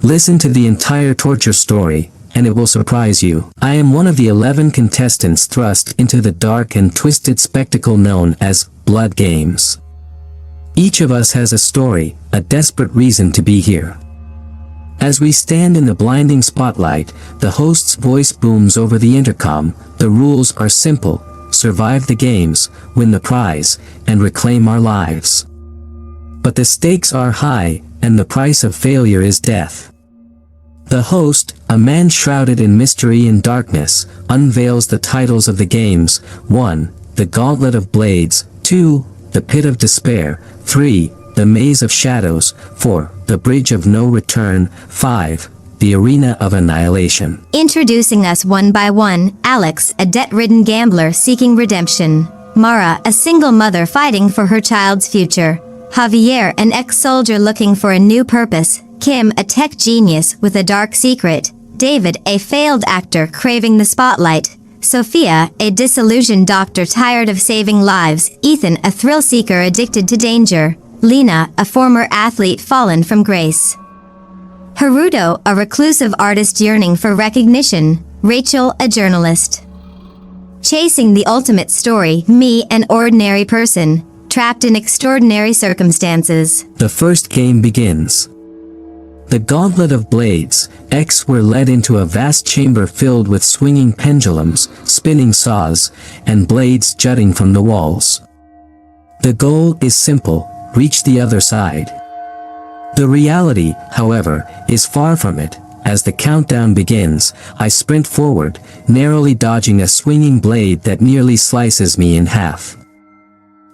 Listen to the entire torture story, and it will surprise you. I am one of the 11 contestants thrust into the dark and twisted spectacle known as Blood Games. Each of us has a story, a desperate reason to be here. As we stand in the blinding spotlight, the host's voice booms over the intercom. The rules are simple: survive the games, win the prize, and reclaim our lives. But the stakes are high, and the price of failure is death. The host, a man shrouded in mystery and darkness, unveils the titles of the games: 1. The Gauntlet of Blades, 2. The Pit of Despair, 3. The Maze of Shadows, 4. The Bridge of No Return, 5. The Arena of Annihilation. Introducing us one by one: Alex, a debt-ridden gambler seeking redemption; Mara, a single mother fighting for her child's future; Javier, an ex-soldier looking for a new purpose; Kim, a tech genius with a dark secret; David, a failed actor craving the spotlight; Sophia, a disillusioned doctor tired of saving lives; Ethan, a thrill-seeker addicted to danger; Lena, a former athlete fallen from grace; Haruto, a reclusive artist yearning for recognition; Rachel, a journalist chasing the ultimate story; me, an ordinary person trapped in extraordinary circumstances. The first game begins. The Gauntlet of Blades. X were led into a vast chamber filled with swinging pendulums, spinning saws, and blades jutting from the walls. The goal is simple: reach the other side. The reality, however, is far from it. As the countdown begins, I sprint forward, narrowly dodging a swinging blade that nearly slices me in half.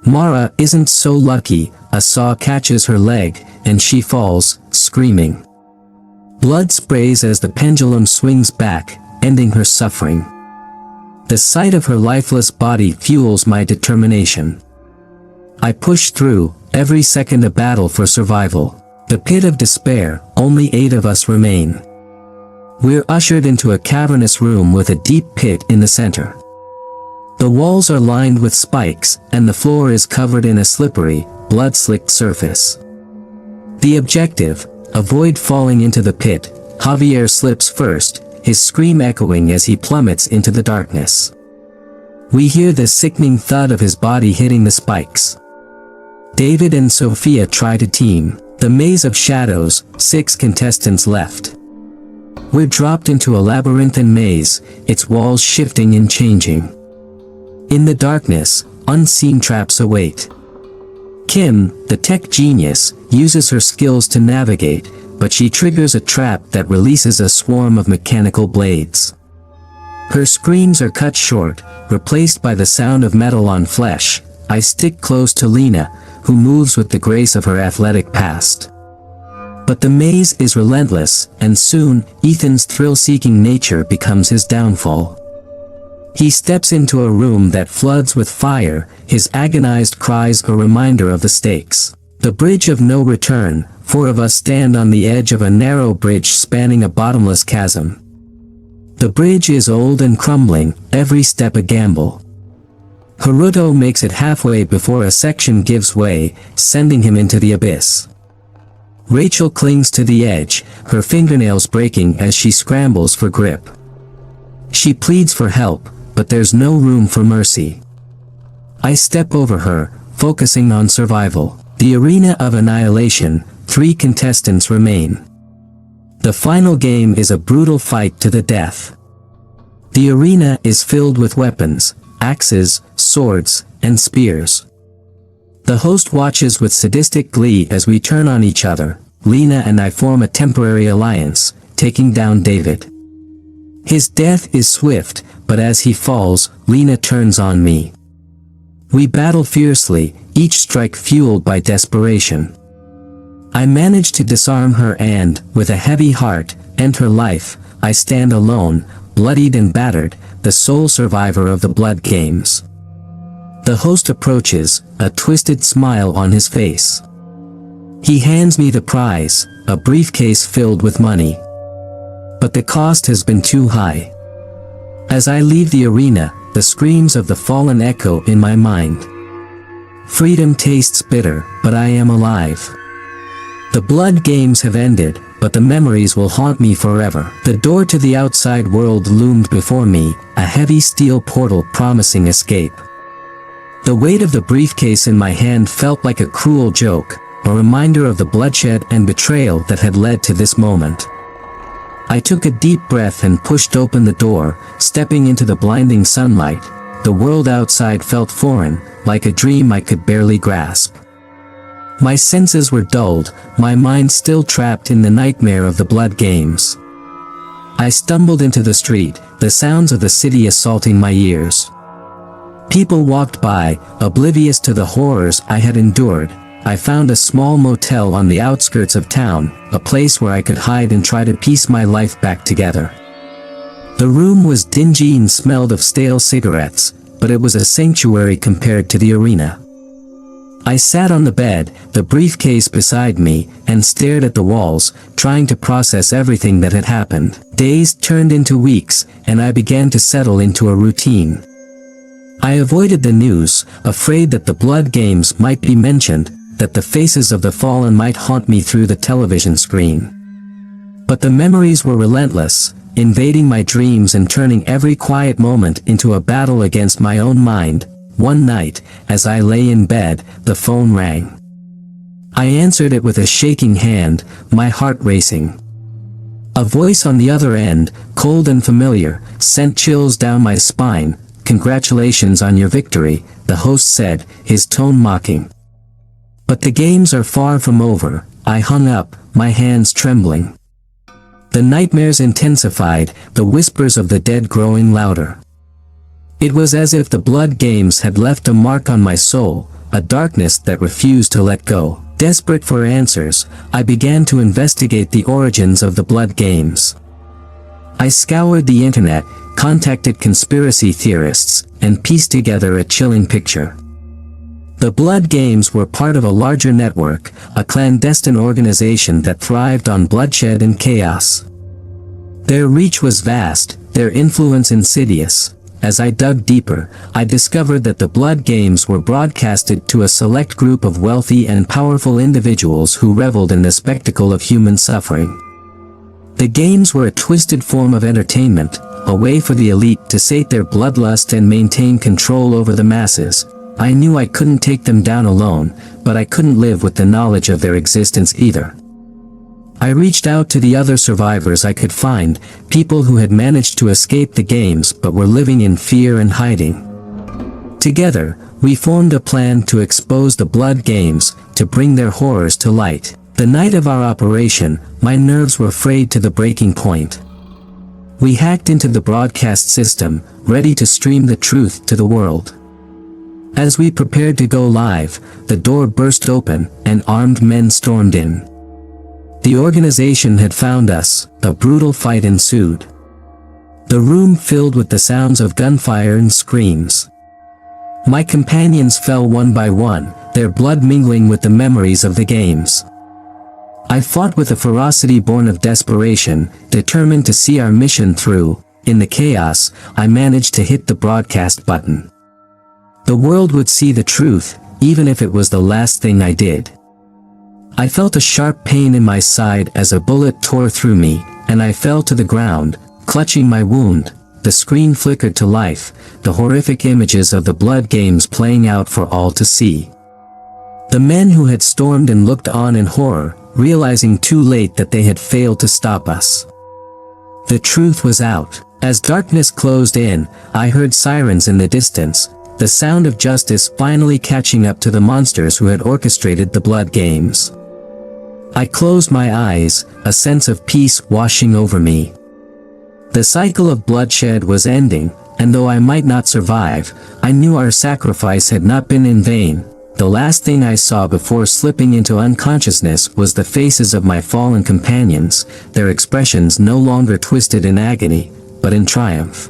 Mara isn't so lucky. A saw catches her leg, and she falls, screaming. Blood sprays as the pendulum swings back, ending her suffering. The sight of her lifeless body fuels my determination. I push through, every second a battle for survival. The Pit of Despair. Only 8 of us remain. We're ushered into a cavernous room with a deep pit in the center. The walls are lined with spikes, and the floor is covered in a slippery, blood-slicked surface. The objective: avoid falling into the pit. Javier slips first, his scream echoing as he plummets into the darkness. We hear the sickening thud of his body hitting the spikes. David and Sophia try to team. The Maze of Shadows. 6 contestants left. We're dropped into a labyrinthine maze, its walls shifting and changing. In the darkness, unseen traps await. Kim, the tech genius, uses her skills to navigate, but she triggers a trap that releases a swarm of mechanical blades. Her screams are cut short, replaced by the sound of metal on flesh. I stick close to Lena, who moves with the grace of her athletic past. But the maze is relentless, and soon, Ethan's thrill-seeking nature becomes his downfall. He steps into a room that floods with fire, his agonized cries a reminder of the stakes. The Bridge of No Return. 4 of us stand on the edge of a narrow bridge spanning a bottomless chasm. The bridge is old and crumbling, every step a gamble. Haruto makes it halfway before a section gives way, sending him into the abyss. Rachel clings to the edge, her fingernails breaking as she scrambles for grip. She pleads for help, but there's no room for mercy. I step over her, focusing on survival. The Arena of Annihilation. 3 contestants remain. The final game is a brutal fight to the death. The arena is filled with weapons, axes, swords, and spears. The host watches with sadistic glee as we turn on each other. Lena and I form a temporary alliance, taking down David. His death is swift, but as he falls, Lena turns on me. We battle fiercely, each strike fueled by desperation. I manage to disarm her and, with a heavy heart, end her life. I stand alone, bloodied and battered, the sole survivor of the Blood Games. The host approaches, a twisted smile on his face. He hands me the prize, a briefcase filled with money. But the cost has been too high. As I leave the arena, the screams of the fallen echo in my mind. Freedom tastes bitter, but I am alive. The Blood Games have ended, but but the memories will haunt me forever. The door to the outside world loomed before me, a heavy steel portal promising escape. The weight of the briefcase in my hand felt like a cruel joke, a reminder of the bloodshed and betrayal that had led to this moment. I took a deep breath and pushed open the door, stepping into the blinding sunlight. The world outside felt foreign, like a dream I could barely grasp. My senses were dulled, my mind still trapped in the nightmare of the blood games. I stumbled into the street, the sounds of the city assaulting my ears. People walked by, oblivious to the horrors I had endured. I found a small motel on the outskirts of town, a place where I could hide and try to piece my life back together. The room was dingy and smelled of stale cigarettes, but it was a sanctuary compared to the arena. I sat on the bed, the briefcase beside me, and stared at the walls, trying to process everything that had happened. Days turned into weeks, and I began to settle into a routine. I avoided the news, afraid that the blood games might be mentioned, that the faces of the fallen might haunt me through the television screen. But the memories were relentless, invading my dreams and turning every quiet moment into a battle against my own mind. One night, as I lay in bed, the phone rang. I answered it with a shaking hand, my heart racing. A voice on the other end, cold and familiar, sent chills down my spine. "Congratulations on your victory," the host said, his tone mocking. "But the games are far from over." I hung up, my hands trembling. The nightmares intensified, the whispers of the dead growing louder. It was as if the blood games had left a mark on my soul, a darkness that refused to let go. Desperate for answers, I began to investigate the origins of the blood games. I scoured the internet, contacted conspiracy theorists, and pieced together a chilling picture. The blood games were part of a larger network, a clandestine organization that thrived on bloodshed and chaos. Their reach was vast, their influence insidious. As I dug deeper, I discovered that the blood games were broadcasted to a select group of wealthy and powerful individuals who reveled in the spectacle of human suffering. The games were a twisted form of entertainment, a way for the elite to sate their bloodlust and maintain control over the masses. I knew I couldn't take them down alone, but I couldn't live with the knowledge of their existence either. I reached out to the other survivors I could find, people who had managed to escape the games but were living in fear and hiding. Together, we formed a plan to expose the blood games, to bring their horrors to light. The night of our operation, my nerves were frayed to the breaking point. We hacked into the broadcast system, ready to stream the truth to the world. As we prepared to go live, the door burst open, and armed men stormed in. The organization had found us, a brutal fight ensued. The room filled with the sounds of gunfire and screams. My companions fell one by one, their blood mingling with the memories of the games. I fought with a ferocity born of desperation, determined to see our mission through. In the chaos, I managed to hit the broadcast button. The world would see the truth, even if it was the last thing I did. I felt a sharp pain in my side as a bullet tore through me, and I fell to the ground, clutching my wound. The screen flickered to life, the horrific images of the blood games playing out for all to see. The men who had stormed and looked on in horror, realizing too late that they had failed to stop us. The truth was out. As darkness closed in, I heard sirens in the distance, the sound of justice finally catching up to the monsters who had orchestrated the blood games. I closed my eyes, a sense of peace washing over me. The cycle of bloodshed was ending, and though I might not survive, I knew our sacrifice had not been in vain. The last thing I saw before slipping into unconsciousness was the faces of my fallen companions, their expressions no longer twisted in agony, but in triumph.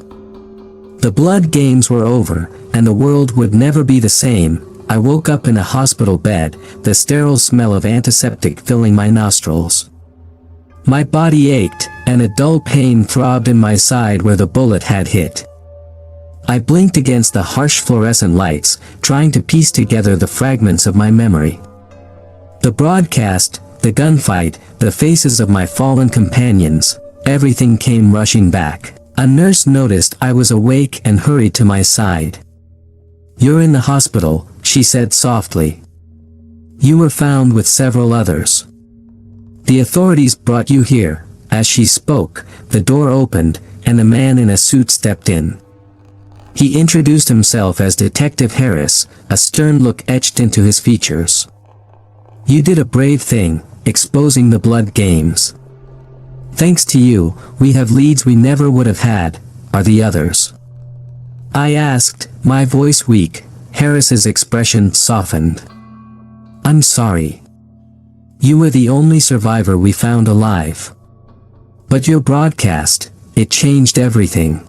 The blood games were over, and the world would never be the same. I woke up in a hospital bed, the sterile smell of antiseptic filling my nostrils. My body ached, and a dull pain throbbed in my side where the bullet had hit. I blinked against the harsh fluorescent lights, trying to piece together the fragments of my memory. The broadcast, The gunfight, the faces of my fallen companions, everything came rushing back. A nurse noticed I was awake and hurried to my side. "You're in the hospital," she said softly. "You were found with several others. The authorities brought you here." As she spoke, the door opened, and a man in a suit stepped in. He introduced himself as Detective Harris, a stern look etched into his features. "You did a brave thing, exposing the blood games. Thanks to you, we have leads we never would have had. Are the others?" I asked, my voice weak. Harris's expression softened. "I'm sorry. You were the only survivor we found alive. But your broadcast, it changed everything.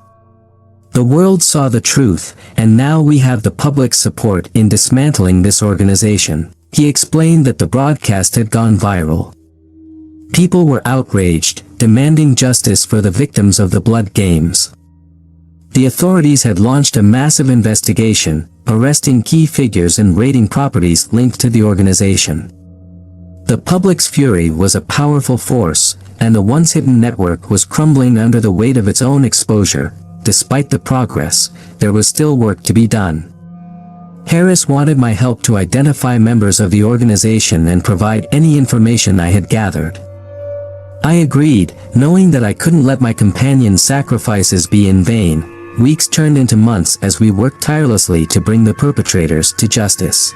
The world saw the truth, and now we have the public's support in dismantling this organization." He explained that the broadcast had gone viral. People were outraged, demanding justice for the victims of the blood games. The authorities had launched a massive investigation, arresting key figures and raiding properties linked to the organization. The public's fury was a powerful force, and the once hidden network was crumbling under the weight of its own exposure. Despite the progress, there was still work to be done. Harris wanted my help to identify members of the organization and provide any information I had gathered. I agreed, knowing that I couldn't let my companion's sacrifices be in vain. Weeks turned into months as we worked tirelessly to bring the perpetrators to justice.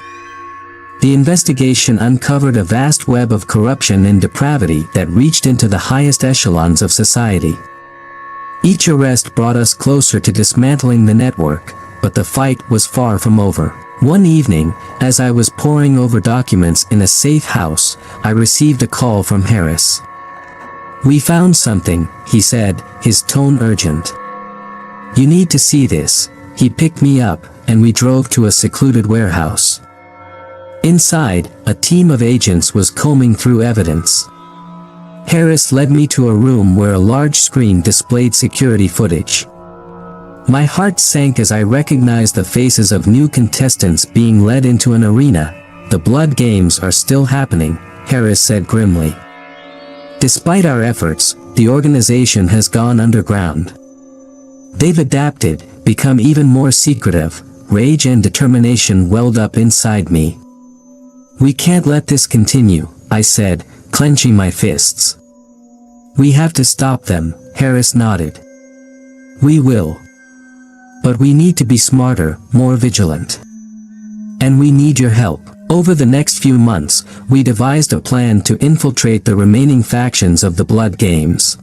The investigation uncovered a vast web of corruption and depravity that reached into the highest echelons of society. Each arrest brought us closer to dismantling the network, but the fight was far from over. One evening, as I was poring over documents in a safe house, I received a call from Harris. "We found something," he said, his tone urgent. "You need to see this." He picked me up, and we drove to a secluded warehouse. Inside, a team of agents was combing through evidence. Harris led me to a room where a large screen displayed security footage. My heart sank as I recognized the faces of new contestants being led into an arena. "The blood games are still happening," Harris said grimly. "Despite our efforts, the organization has gone underground. They've adapted, become even more secretive." Rage and determination welled up inside me. "We can't let this continue," I said, clenching my fists. "We have to stop them," Harris nodded. "We will. But we need to be smarter, more vigilant. And we need your help." Over the next few months, we devised a plan to infiltrate the remaining factions of the blood games.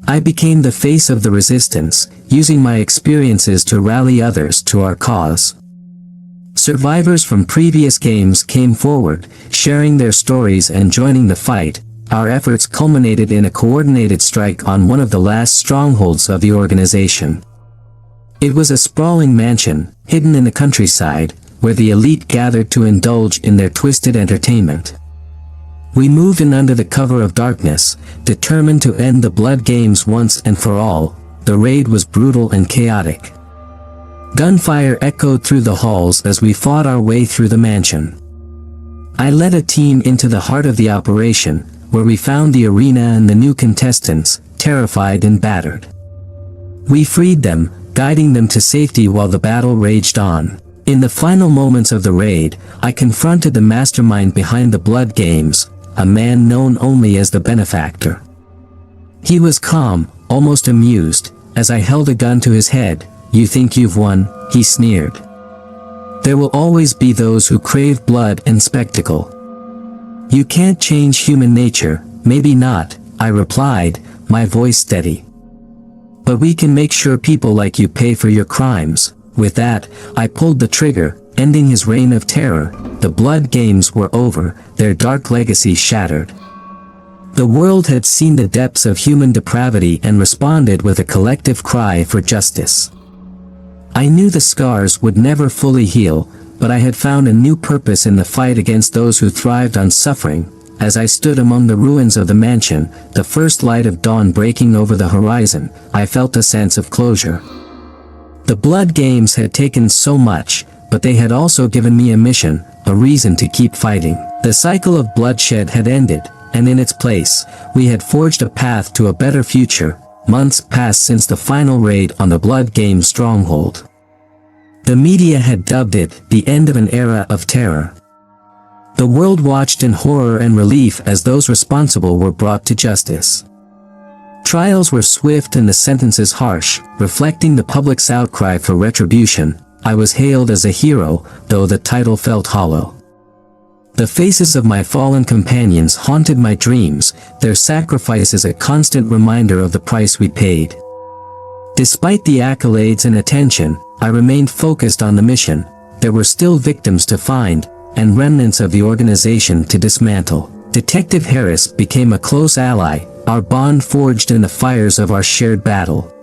I became the face of the resistance, using my experiences to rally others to our cause. Survivors from previous games came forward, sharing their stories and joining the fight. Our efforts culminated in a coordinated strike on one of the last strongholds of the organization. It was a sprawling mansion, hidden in the countryside, where the elite gathered to indulge in their twisted entertainment. We moved in under the cover of darkness, determined to end the blood games once and for all. The raid was brutal and chaotic. Gunfire echoed through the halls as we fought our way through the mansion. I led a team into the heart of the operation, where we found the arena and the new contestants, terrified and battered. We freed them, guiding them to safety while the battle raged on. In the final moments of the raid, I confronted the mastermind behind the blood games, a man known only as the benefactor. He was calm, almost amused, as I held a gun to his head. "You think you've won?" he sneered. "There will always be those who crave blood and spectacle. You can't change human nature." "Maybe not," I replied, my voice steady. "But we can make sure people like you pay for your crimes." With that, I pulled the trigger, ending his reign of terror. The blood games were over, their dark legacy shattered. The world had seen the depths of human depravity and responded with a collective cry for justice. I knew the scars would never fully heal, but I had found a new purpose in the fight against those who thrived on suffering. As I stood among the ruins of the mansion, the first light of dawn breaking over the horizon, I felt a sense of closure. The blood games had taken so much, but they had also given me a mission, a reason to keep fighting. The cycle of bloodshed had ended, and in its place, we had forged a path to a better future. Months passed since the final raid on the Blood Games stronghold. The media had dubbed it the end of an era of terror. The world watched in horror and relief as those responsible were brought to justice. Trials were swift and the sentences harsh, reflecting the public's outcry for retribution. I was hailed as a hero, though the title felt hollow. The faces of my fallen companions haunted my dreams, their sacrifices a constant reminder of the price we paid. Despite the accolades and attention, I remained focused on the mission. There were still victims to find, and remnants of the organization to dismantle. Detective Harris became a close ally, our bond forged in the fires of our shared battle.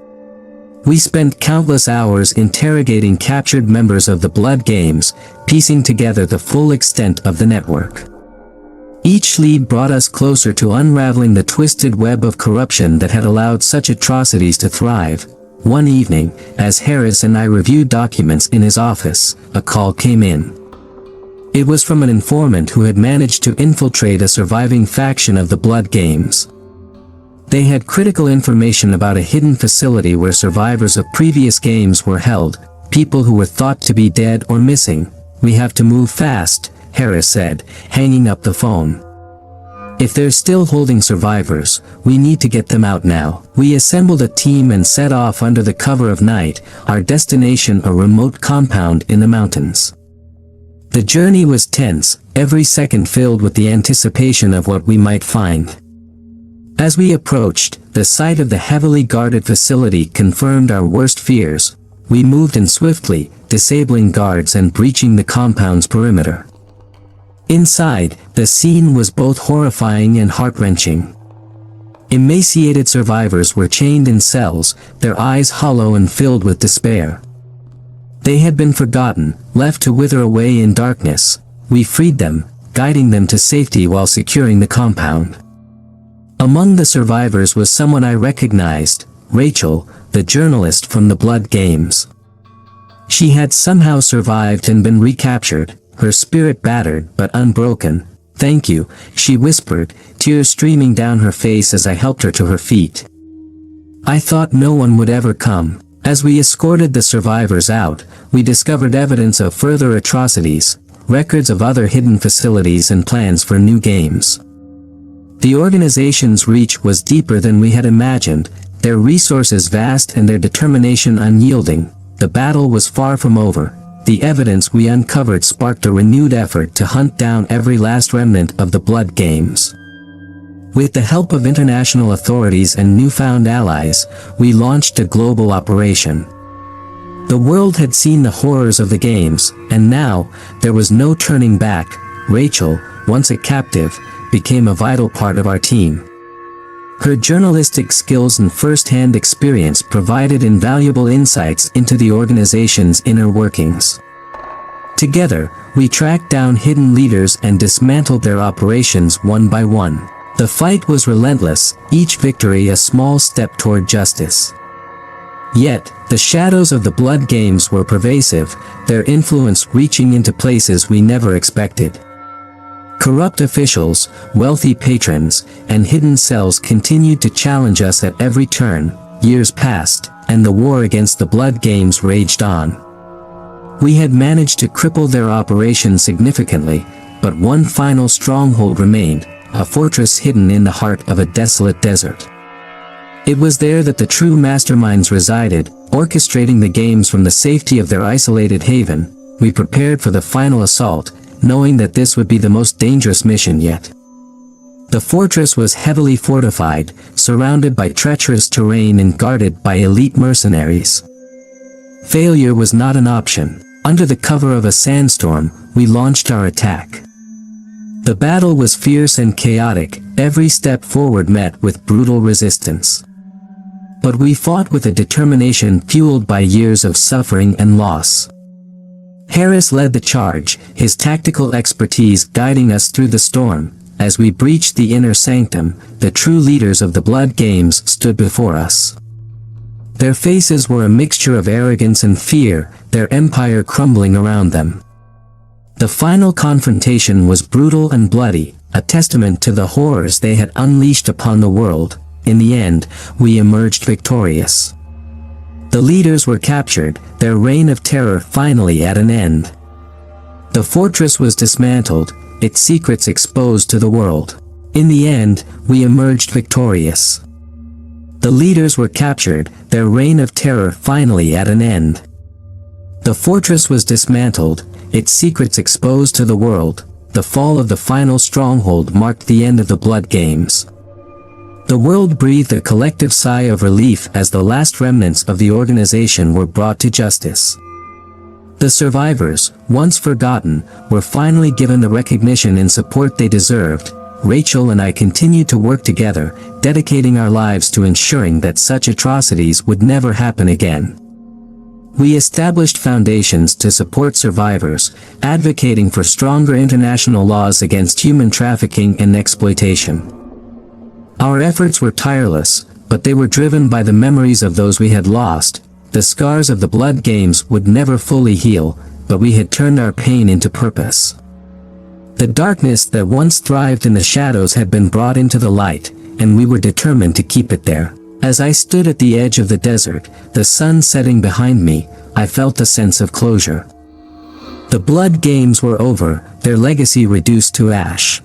We spent countless hours interrogating captured members of the Blood Games, piecing together the full extent of the network. Each lead brought us closer to unraveling the twisted web of corruption that had allowed such atrocities to thrive. One evening, as Harris and I reviewed documents in his office, a call came in. It was from an informant who had managed to infiltrate a surviving faction of the Blood Games. They had critical information about a hidden facility where survivors of previous games were held, people who were thought to be dead or missing. We have to move fast, Harris said, hanging up the phone. If they're still holding survivors, we need to get them out now. We assembled a team and set off under the cover of night, our destination a remote compound in the mountains. The journey was tense, every second filled with the anticipation of what we might find. As we approached, the sight of the heavily guarded facility confirmed our worst fears. We moved in swiftly, disabling guards and breaching the compound's perimeter. Inside, the scene was both horrifying and heart-wrenching. Emaciated survivors were chained in cells, their eyes hollow and filled with despair. They had been forgotten, left to wither away in darkness. We freed them, guiding them to safety while securing the compound. Among the survivors was someone I recognized, Rachel, the journalist from the Blood Games. She had somehow survived and been recaptured, her spirit battered but unbroken. "Thank you," she whispered, tears streaming down her face as I helped her to her feet. I thought no one would ever come. As we escorted the survivors out, we discovered evidence of further atrocities, records of other hidden facilities and plans for new games. The organization's reach was deeper than we had imagined, their resources vast and their determination unyielding. The battle was far from over. The evidence we uncovered sparked a renewed effort to hunt down every last remnant of the Blood Games. With the help of international authorities and newfound allies, we launched a global operation. The world had seen the horrors of the games, and now, there was no turning back. Rachel, once a captive, became a vital part of our team. Her journalistic skills and first-hand experience provided invaluable insights into the organization's inner workings. Together, we tracked down hidden leaders and dismantled their operations one by one. The fight was relentless, each victory a small step toward justice. Yet, the shadows of the Blood Games were pervasive, their influence reaching into places we never expected. Corrupt officials, wealthy patrons, and hidden cells continued to challenge us at every turn. Years passed, and the war against the Blood Games raged on. We had managed to cripple their operation significantly, but one final stronghold remained, a fortress hidden in the heart of a desolate desert. It was there that the true masterminds resided, orchestrating the games from the safety of their isolated haven. We prepared for the final assault, knowing that this would be the most dangerous mission yet. The fortress was heavily fortified, surrounded by treacherous terrain and guarded by elite mercenaries. Failure was not an option. Under the cover of a sandstorm, we launched our attack. The battle was fierce and chaotic, every step forward met with brutal resistance. But we fought with a determination fueled by years of suffering and loss. Harris led the charge, his tactical expertise guiding us through the storm. As we breached the inner sanctum, the true leaders of the Blood Games stood before us. Their faces were a mixture of arrogance and fear, their empire crumbling around them. The final confrontation was brutal and bloody, a testament to the horrors they had unleashed upon the world. In the end, we emerged victorious. The leaders were captured, their reign of terror finally at an end. The fortress was dismantled, its secrets exposed to the world. In the end, we emerged victorious. The leaders were captured, their reign of terror finally at an end. The fortress was dismantled, its secrets exposed to the world. The fall of the final stronghold marked the end of the Blood Games. The world breathed a collective sigh of relief as the last remnants of the organization were brought to justice. The survivors, once forgotten, were finally given the recognition and support they deserved. Rachel and I continued to work together, dedicating our lives to ensuring that such atrocities would never happen again. We established foundations to support survivors, advocating for stronger international laws against human trafficking and exploitation. Our efforts were tireless, but they were driven by the memories of those we had lost. The scars of the Blood Games would never fully heal, but we had turned our pain into purpose. The darkness that once thrived in the shadows had been brought into the light, and we were determined to keep it there. As I stood at the edge of the desert, the sun setting behind me, I felt a sense of closure. The Blood Games were over, their legacy reduced to ash.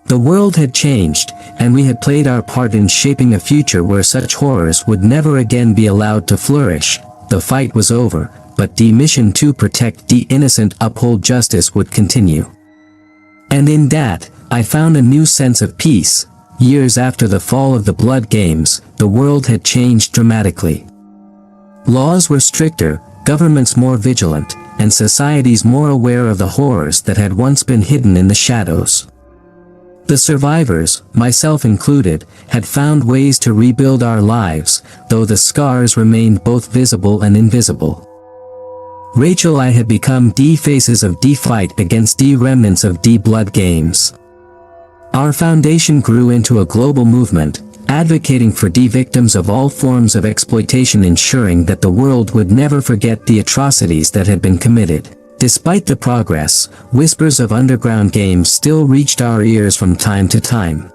The world had changed, and we had played our part in shaping a future where such horrors would never again be allowed to flourish. The fight was over, but the mission to protect the innocent, uphold justice would continue. And in that, I found a new sense of peace. Years after the fall of the Blood Games, the world had changed dramatically. Laws were stricter, governments more vigilant, and societies more aware of the horrors that had once been hidden in the shadows. The survivors, myself included, had found ways to rebuild our lives, though the scars remained both visible and invisible. Rachel and I had become the faces of the fight against the remnants of the Blood Games. Our foundation grew into a global movement, advocating for the victims of all forms of exploitation, ensuring that the world would never forget the atrocities that had been committed. Despite the progress, whispers of underground games still reached our ears from time to time.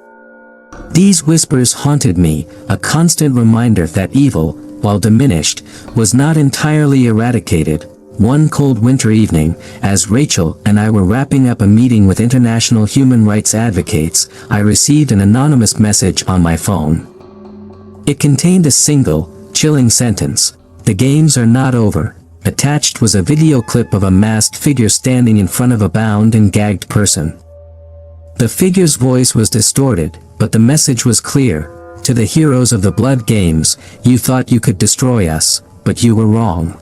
These whispers haunted me, a constant reminder that evil, while diminished, was not entirely eradicated. One cold winter evening, as Rachel and I were wrapping up a meeting with international human rights advocates, I received an anonymous message on my phone. It contained a single, chilling sentence: "The games are not over." Attached was a video clip of a masked figure standing in front of a bound and gagged person. The figure's voice was distorted, but the message was clear. To the heroes of the Blood Games, you thought you could destroy us, but you were wrong.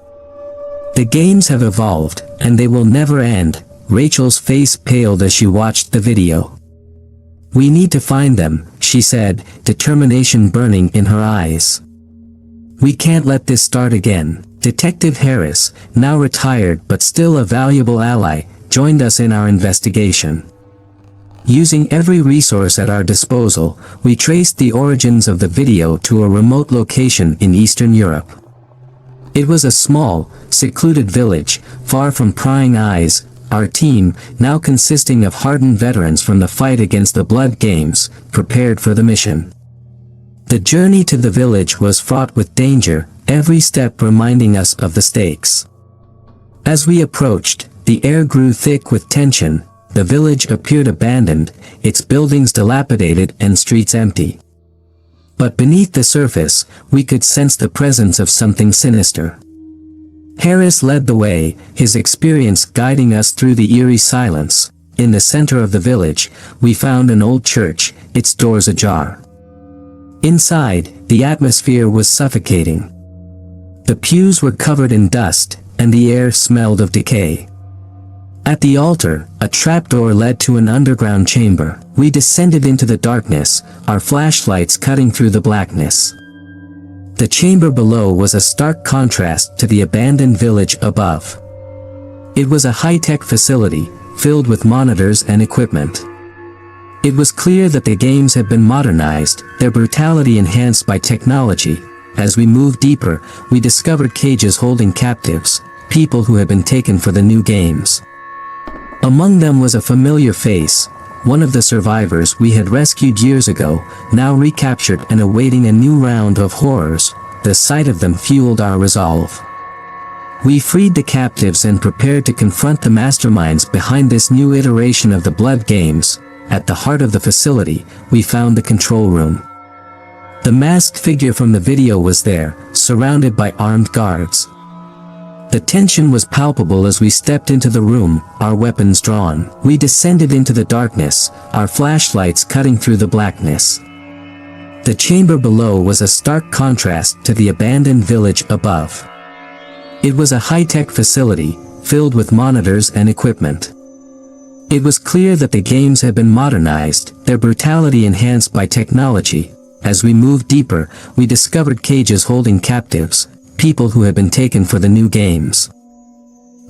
The games have evolved, and they will never end. Rachel's face paled as she watched the video. "We need to find them," she said, determination burning in her eyes. "We can't let this start again." Detective Harris, now retired but still a valuable ally, joined us in our investigation. Using every resource at our disposal, we traced the origins of the video to a remote location in Eastern Europe. It was a small, secluded village, far from prying eyes. Our team, now consisting of hardened veterans from the fight against the Blood Games, prepared for the mission. The journey to the village was fraught with danger, every step reminding us of the stakes. As we approached, the air grew thick with tension. The village appeared abandoned, its buildings dilapidated and streets empty. But beneath the surface, we could sense the presence of something sinister. Harris led the way, his experience guiding us through the eerie silence. In the center of the village, we found an old church, its doors ajar. Inside, the atmosphere was suffocating. The pews were covered in dust, and the air smelled of decay. At the altar, a trapdoor led to an underground chamber. We descended into the darkness, our flashlights cutting through the blackness. The chamber below was a stark contrast to the abandoned village above. It was a high-tech facility, filled with monitors and equipment. It was clear that the games had been modernized, their brutality enhanced by technology. As we moved deeper, we discovered cages holding captives, people who had been taken for the new games. Among them was a familiar face, one of the survivors we had rescued years ago, now recaptured and awaiting a new round of horrors. The sight of them fueled our resolve. We freed the captives and prepared to confront the masterminds behind this new iteration of the Blood Games. At the heart of the facility, we found the control room. The masked figure from the video was there, surrounded by armed guards. The tension was palpable as we stepped into the room, our weapons drawn. We descended into the darkness, our flashlights cutting through the blackness. The chamber below was a stark contrast to the abandoned village above. It was a high-tech facility, filled with monitors and equipment. It was clear that the games had been modernized, their brutality enhanced by technology. As we moved deeper, we discovered cages holding captives, people who had been taken for the new games.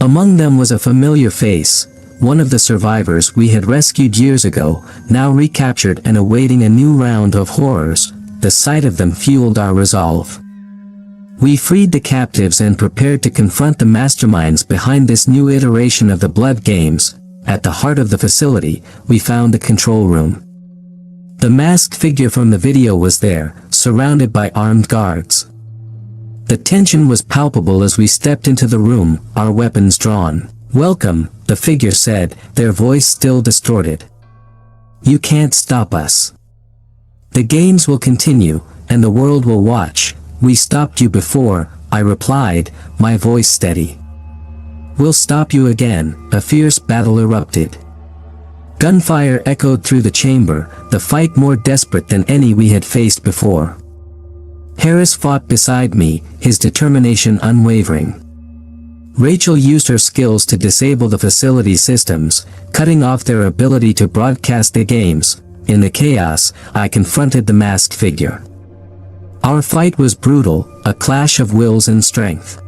Among them was a familiar face, one of the survivors we had rescued years ago, now recaptured and awaiting a new round of horrors. The sight of them fueled our resolve. We freed the captives and prepared to confront the masterminds behind this new iteration of the Blood Games. At the heart of the facility, we found the control room. The masked figure from the video was there, surrounded by armed guards. The tension was palpable as we stepped into the room, our weapons drawn. "Welcome," the figure said, their voice still distorted. "You can't stop us. The games will continue, and the world will watch. We stopped you before," I replied, my voice steady. "We'll stop you again." A fierce battle erupted. Gunfire echoed through the chamber, the fight more desperate than any we had faced before. Harris fought beside me, his determination unwavering. Rachel used her skills to disable the facility systems, cutting off their ability to broadcast the games. In the chaos, I confronted the masked figure. Our fight was brutal, a clash of wills and strength.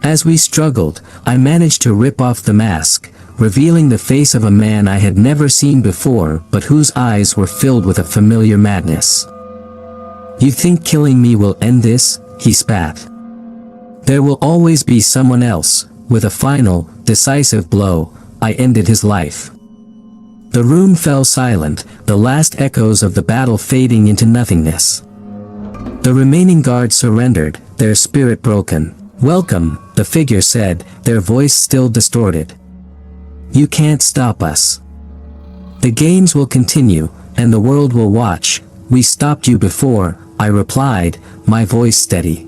As we struggled, I managed to rip off the mask, revealing the face of a man I had never seen before but whose eyes were filled with a familiar madness. "You think killing me will end this?" he spat. "There will always be someone else." With a final, decisive blow, I ended his life. The room fell silent, the last echoes of the battle fading into nothingness. The remaining guards surrendered, their spirit broken. "Welcome," the figure said, their voice still distorted. "You can't stop us. The games will continue, and the world will watch. We stopped you before," I replied, my voice steady.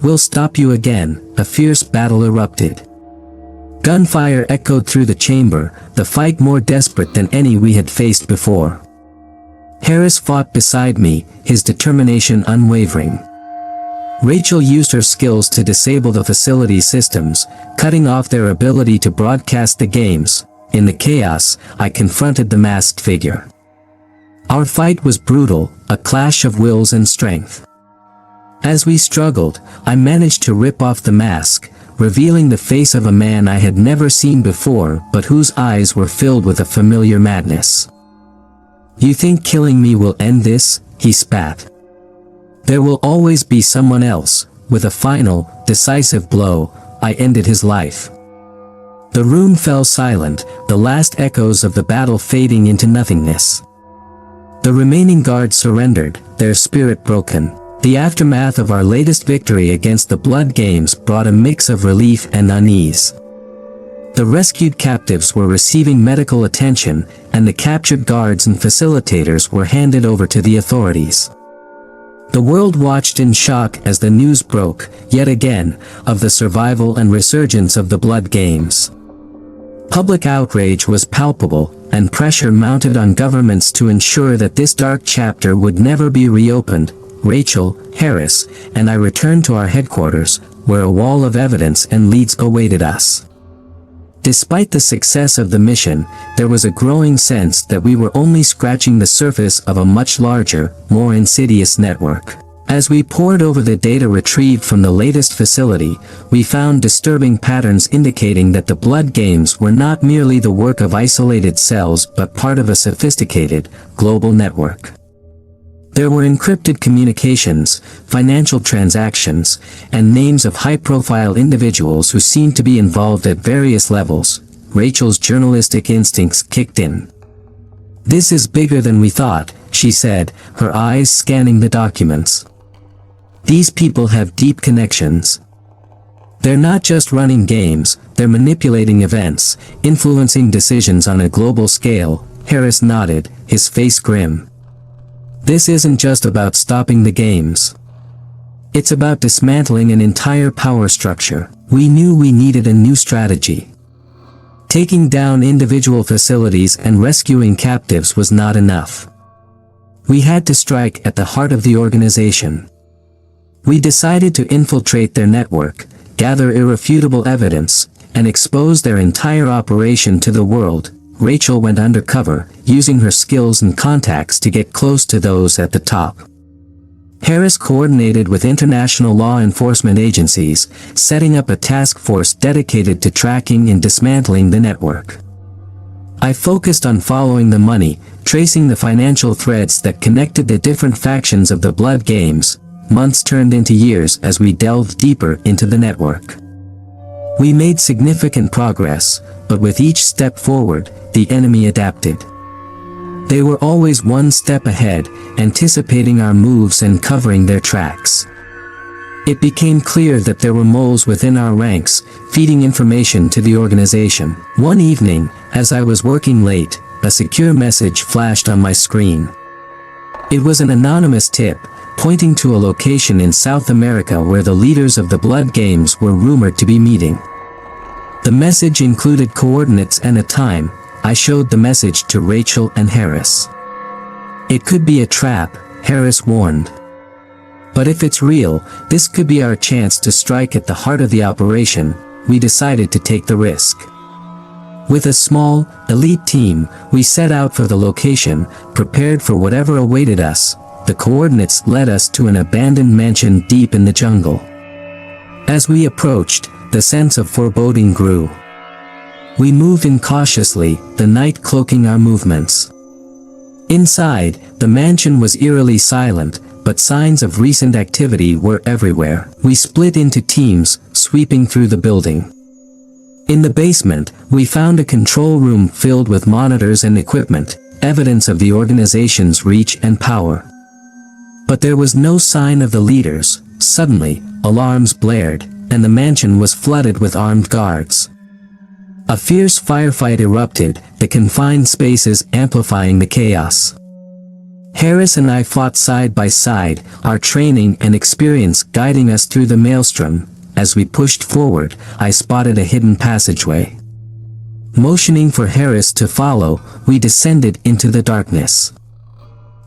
"We'll stop you again." A fierce battle erupted. Gunfire echoed through the chamber, the fight more desperate than any we had faced before. Harris fought beside me, his determination unwavering. Rachel used her skills to disable the facility systems, cutting off their ability to broadcast the games. In the chaos, I confronted the masked figure. Our fight was brutal, a clash of wills and strength. As we struggled, I managed to rip off the mask, revealing the face of a man I had never seen before but whose eyes were filled with a familiar madness. "You think killing me will end this?" he spat. "There will always be someone else." With a final, decisive blow, I ended his life. The room fell silent, the last echoes of the battle fading into nothingness. The remaining guards surrendered, their spirit broken. The aftermath of our latest victory against the Blood Games brought a mix of relief and unease. The rescued captives were receiving medical attention, and the captured guards and facilitators were handed over to the authorities. The world watched in shock as the news broke, yet again, of the survival and resurgence of the Blood Games. Public outrage was palpable, and pressure mounted on governments to ensure that this dark chapter would never be reopened. Rachel, Harris, and I returned to our headquarters, where a wall of evidence and leads awaited us. Despite the success of the mission, there was a growing sense that we were only scratching the surface of a much larger, more insidious network. As we pored over the data retrieved from the latest facility, we found disturbing patterns indicating that the Blood Games were not merely the work of isolated cells but part of a sophisticated, global network. There were encrypted communications, financial transactions, and names of high-profile individuals who seemed to be involved at various levels. Rachel's journalistic instincts kicked in. "This is bigger than we thought," she said, her eyes scanning the documents. "These people have deep connections. They're not just running games, they're manipulating events, influencing decisions on a global scale." Harris nodded, his face grim. "This isn't just about stopping the games. It's about dismantling an entire power structure." We knew we needed a new strategy. Taking down individual facilities and rescuing captives was not enough. We had to strike at the heart of the organization. We decided to infiltrate their network, gather irrefutable evidence, and expose their entire operation to the world. Rachel went undercover, using her skills and contacts to get close to those at the top. Harris coordinated with international law enforcement agencies, setting up a task force dedicated to tracking and dismantling the network. I focused on following the money, tracing the financial threads that connected the different factions of the Blood Games. Months turned into years as we delved deeper into the network. We made significant progress, but with each step forward, the enemy adapted. They were always one step ahead, anticipating our moves and covering their tracks. It became clear that there were moles within our ranks, feeding information to the organization. One evening, as I was working late, a secure message flashed on my screen. It was an anonymous tip, pointing to a location in South America where the leaders of the Blood Games were rumored to be meeting. The message included coordinates and a time. I showed the message to Rachel and Harris. "It could be a trap," Harris warned. "But if it's real, this could be our chance to strike at the heart of the operation." We decided to take the risk. With a small, elite team, we set out for the location, prepared for whatever awaited us. The coordinates led us to an abandoned mansion deep in the jungle. As we approached, the sense of foreboding grew. We moved in cautiously, the night cloaking our movements. Inside, the mansion was eerily silent, but signs of recent activity were everywhere. We split into teams, sweeping through the building. In the basement, we found a control room filled with monitors and equipment, evidence of the organization's reach and power. But there was no sign of the leaders. Suddenly, alarms blared, and the mansion was flooded with armed guards. A fierce firefight erupted, the confined spaces amplifying the chaos. Harris and I fought side by side, our training and experience guiding us through the maelstrom. As we pushed forward, I spotted a hidden passageway. Motioning for Harris to follow, we descended into the darkness.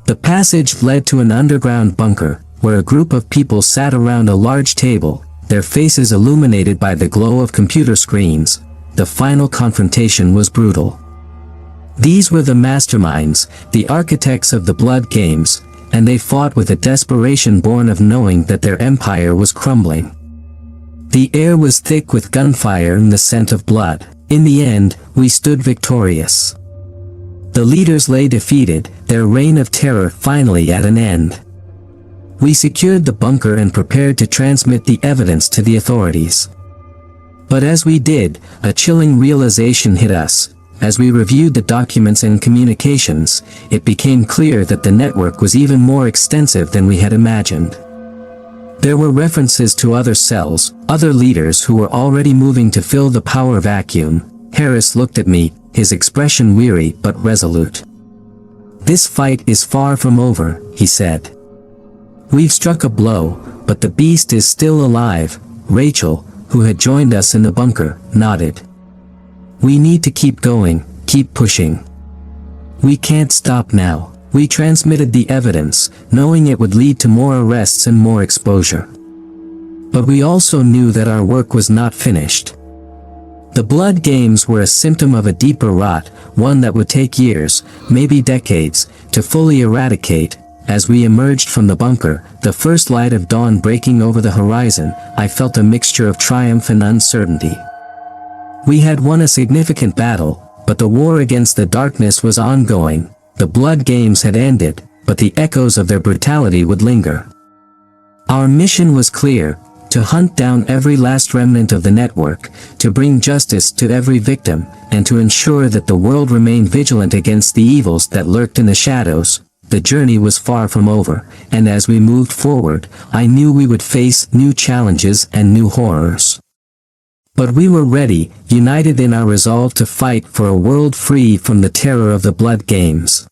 The passage led to an underground bunker, where a group of people sat around a large table, their faces illuminated by the glow of computer screens. The final confrontation was brutal. These were the masterminds, the architects of the Blood Games, and they fought with a desperation born of knowing that their empire was crumbling. The air was thick with gunfire and the scent of blood. In the end, we stood victorious. The leaders lay defeated, their reign of terror finally at an end. We secured the bunker and prepared to transmit the evidence to the authorities. But as we did, a chilling realization hit us. As we reviewed the documents and communications, it became clear that the network was even more extensive than we had imagined. There were references to other cells, other leaders who were already moving to fill the power vacuum. Harris looked at me, his expression weary but resolute. "This fight is far from over," he said. "We've struck a blow, but the beast is still alive." Rachel, who had joined us in the bunker, nodded. "We need to keep going, keep pushing. We can't stop now." We transmitted the evidence, knowing it would lead to more arrests and more exposure. But we also knew that our work was not finished. The Blood Games were a symptom of a deeper rot, one that would take years, maybe decades, to fully eradicate. As we emerged from the bunker, the first light of dawn breaking over the horizon, I felt a mixture of triumph and uncertainty. We had won a significant battle, but the war against the darkness was ongoing. The Blood Games had ended, but the echoes of their brutality would linger. Our mission was clear: to hunt down every last remnant of the network, to bring justice to every victim, and to ensure that the world remained vigilant against the evils that lurked in the shadows. The journey was far from over, and as we moved forward, I knew we would face new challenges and new horrors. But we were ready, united in our resolve to fight for a world free from the terror of the blood games.